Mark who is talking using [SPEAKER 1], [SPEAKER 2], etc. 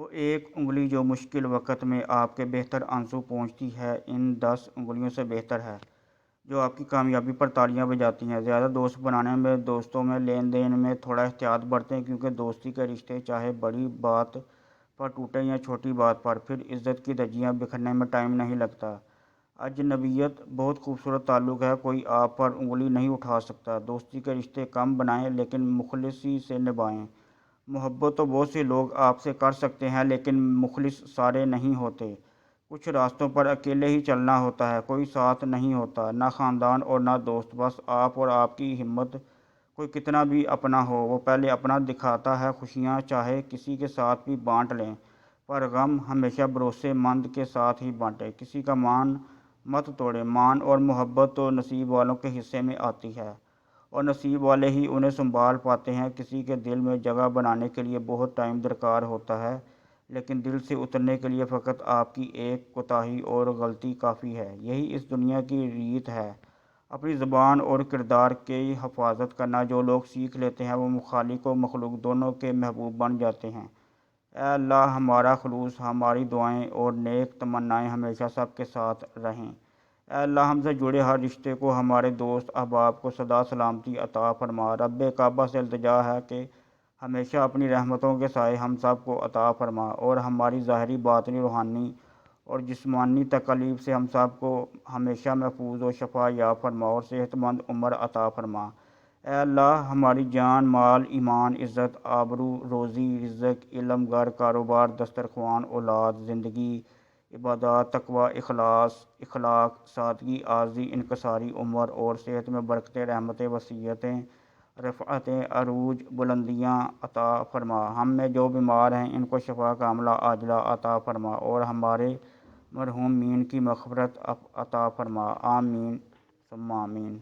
[SPEAKER 1] وہ ایک انگلی جو مشکل وقت میں آپ کے بہتر آنسو پہنچتی ہے ان 10 انگلیوں سے بہتر ہے جو آپ کی کامیابی پر تالیاں بجاتی ہیں۔ زیادہ دوست بنانے میں دوستوں میں لین دین میں تھوڑا احتیاط برتیں، کیونکہ دوستی کے رشتے چاہے بڑی بات پر ٹوٹے یا چھوٹی بات پر، پھر عزت کی دھجیاں بکھرنے میں ٹائم نہیں لگتا۔ اجنبیت بہت خوبصورت تعلق ہے، کوئی آپ پر انگلی نہیں اٹھا سکتا۔ دوستی کے رشتے کم بنائیں لیکن مخلصی سے نبھائیں۔ محبت تو بہت سے لوگ آپ سے کر سکتے ہیں، لیکن مخلص سارے نہیں ہوتے۔ کچھ راستوں پر اکیلے ہی چلنا ہوتا ہے، کوئی ساتھ نہیں ہوتا، نہ خاندان اور نہ دوست، بس آپ اور آپ کی ہمت۔ کوئی کتنا بھی اپنا ہو، وہ پہلے اپنا دکھاتا ہے۔ خوشیاں چاہے کسی کے ساتھ بھی بانٹ لیں، پر غم ہمیشہ بھروسے مند کے ساتھ ہی بانٹیں۔ کسی کا مان مت توڑیں۔ مان اور محبت تو نصیب والوں کے حصے میں آتی ہے، اور نصیب والے ہی انہیں سنبھال پاتے ہیں۔ کسی کے دل میں جگہ بنانے کے لیے بہت ٹائم درکار ہوتا ہے، لیکن دل سے اترنے کے لیے فقط آپ کی ایک کوتاہی اور غلطی کافی ہے۔ یہی اس دنیا کی ریت ہے، اپنی زبان اور کردار کی حفاظت کرنا۔ جو لوگ سیکھ لیتے ہیں وہ خالق و مخلوق دونوں کے محبوب بن جاتے ہیں۔ اے اللہ، ہمارا خلوص، ہماری دعائیں اور نیک تمنائیں ہمیشہ سب کے ساتھ رہیں۔ اے اللہ، ہم سے جڑے ہر رشتے کو، ہمارے دوست احباب کو سدا سلامتی عطا فرما۔ رب کعبہ سے التجا ہے کہ ہمیشہ اپنی رحمتوں کے سائے ہم سب کو عطا فرما، اور ہماری ظاہری، باطنی، روحانی اور جسمانی تکالیف سے ہم سب کو ہمیشہ محفوظ و شفا یاب فرما، اور صحت مند عمر عطا فرما۔ اے اللہ، ہماری جان، مال، ایمان، عزت، آبرو، روزی، رزق، علم، گھر، کاروبار، دسترخوان، اولاد، زندگی، عبادات، تقوی، اخلاق، سادگی، عاجزی، انکساری، عمر اور صحت میں برکتیں، رحمتیں، وسعتیں، رفعتیں، عروج، بلندیاں عطا فرما۔ ہم میں جو بیمار ہیں ان کو شفا کاملہ عاجلہ عطا فرما، اور ہمارے مرحومین کی مغفرت عطا فرما۔ آمین ثم آمین۔